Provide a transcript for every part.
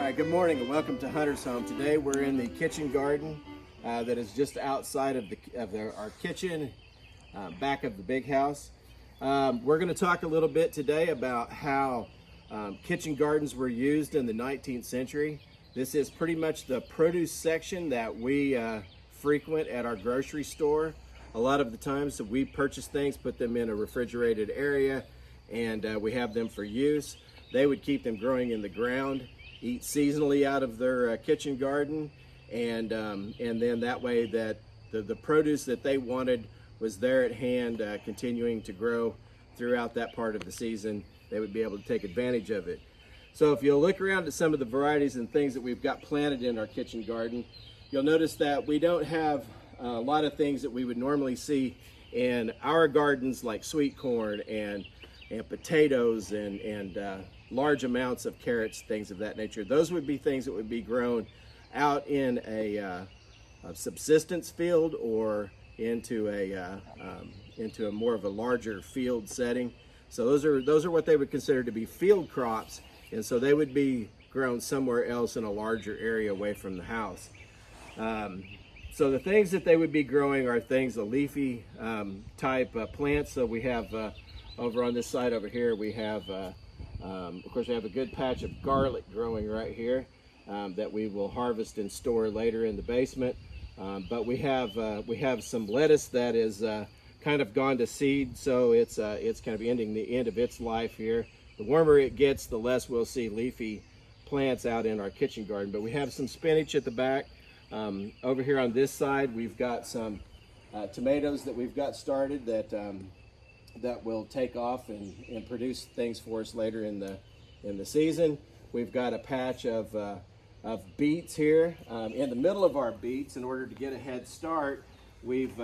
All right, good morning and welcome to Hunter's Home. Today we're in the kitchen garden that is just outside of our kitchen, back of the big house. We're going to talk a little bit today about how kitchen gardens were used in the 19th century. This is pretty much the produce section that we frequent at our grocery store. A lot of the times we purchase things, put them in a refrigerated area, and we have them for use. They would keep them growing in the ground, eat seasonally out of their kitchen garden, and then that way that the produce that they wanted was there at hand, continuing to grow throughout that part of the season. They would be able to take advantage of it. So if you'll look around at some of the varieties and things that we've got planted in our kitchen garden, you'll notice that we don't have a lot of things that we would normally see in our gardens, like sweet corn and potatoes and large amounts of carrots, things of that nature. Those would be things that would be grown out in a subsistence field or into a more of a larger field setting. So those are what they would consider to be field crops, and so they would be grown somewhere else in a larger area away from the house. So the things that they would be growing are things, the leafy type plants. So we have over on this side over here, we have of course we have a good patch of garlic growing right here that we will harvest and store later in the basement. But we have some lettuce that is kind of gone to seed, so it's kind of ending the end of its life here. The warmer it gets, the less we'll see leafy plants out in our kitchen garden. But we have some spinach at the back. Over here on this side, we've got some tomatoes that we've got started that will take off and produce things for us later in the season. We've got a patch of beets here. In the middle of our beets, in order to get a head start, we've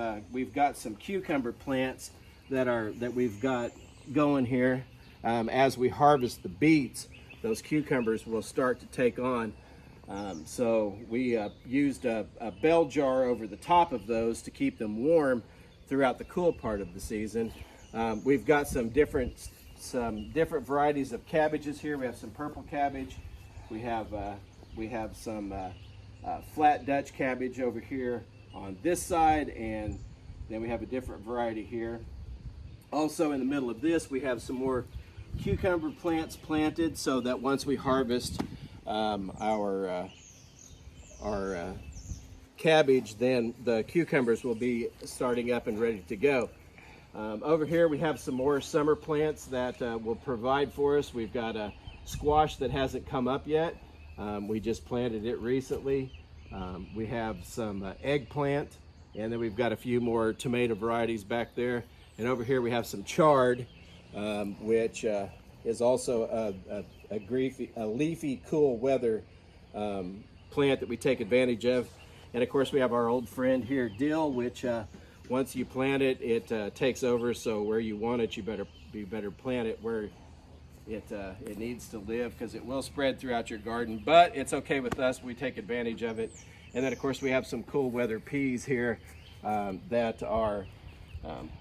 got some cucumber plants that we've got going here. As we harvest the beets, those cucumbers will start to take on. So we used a bell jar over the top of those to keep them warm throughout the cool part of the season. We've got some different varieties of cabbages here. We have some purple cabbage. We have some flat Dutch cabbage over here on this side, and then we have a different variety here. Also in the middle of this, we have some more cucumber plants planted, so that once we harvest our cabbage, then the cucumbers will be starting up and ready to go. Over here we have some more summer plants that will provide for us. We've got a squash that hasn't come up yet. We just planted it recently. We have some eggplant, and then we've got a few more tomato varieties back there. And over here we have some chard, which is also a leafy, cool weather plant that we take advantage of. And of course we have our old friend here, dill, which once you plant it, it takes over. So where you want it, you better plant it where it needs to live, because it will spread throughout your garden. But it's okay with us; we take advantage of it. And then of course we have some cool weather peas here that are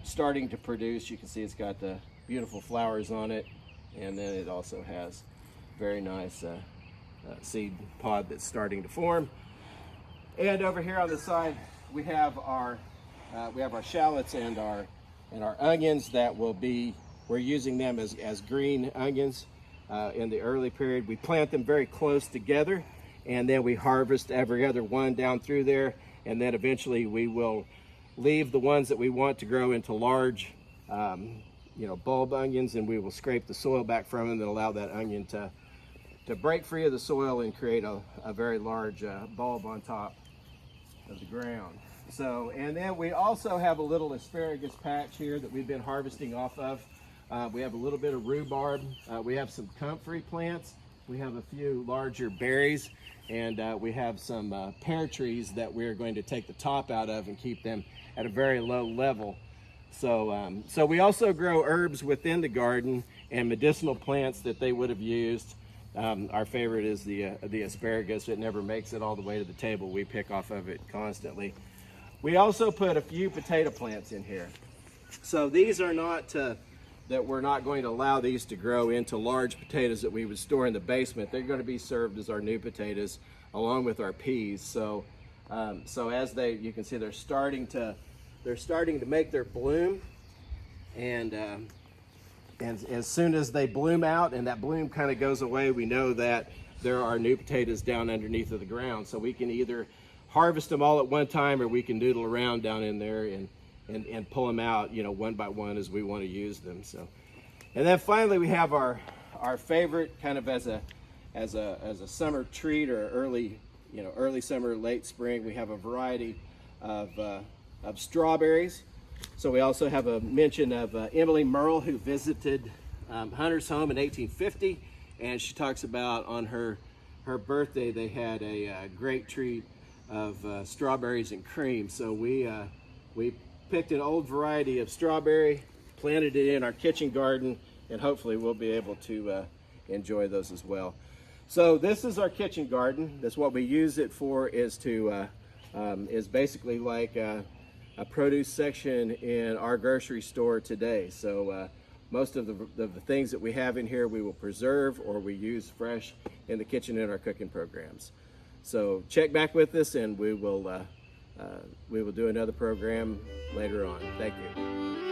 starting to produce. You can see it's got the beautiful flowers on it, and then it also has very nice seed pod that's starting to form. And over here on the side, we have our shallots and our onions that we're using them as green onions in the early period. We plant them very close together, and then we harvest every other one down through there, and then eventually we will leave the ones that we want to grow into large bulb onions, and we will scrape the soil back from them and allow that onion to break free of the soil and create a very large bulb on top of the ground. So, and then we also have a little asparagus patch here that we've been harvesting off of. We have a little bit of rhubarb. We have some comfrey plants. We have a few larger berries, and we have some pear trees that we're going to take the top out of and keep them at a very low level. So, so we also grow herbs within the garden and medicinal plants that they would have used. Our favorite is the asparagus. It never makes it all the way to the table. We pick off of it constantly. We also put a few potato plants in here. So these are not that we're not going to allow these to grow into large potatoes that we would store in the basement. They're going to be served as our new potatoes along with our peas. So so as you can see, they're starting to make their bloom, and as soon as they bloom out and that bloom kind of goes away, we know that there are new potatoes down underneath of the ground. So we can either harvest them all at one time, or we can noodle around down in there and pull them out, you know, one by one as we want to use them. So, and then finally we have our favorite, kind of as a summer treat, or early summer, late spring. We have a variety of strawberries. So we also have a mention of Emily Murrell, who visited Hunter's home in 1850, and she talks about on her birthday they had a great treat of strawberries and cream. So we picked an old variety of strawberry, planted it in our kitchen garden, and hopefully we'll be able to enjoy those as well. So this is our kitchen garden. That's what we use it for, is basically like a produce section in our grocery store today. So most of the things that we have in here we will preserve, or we use fresh in the kitchen in our cooking programs. So check back with us, and we will do another program later on. Thank you.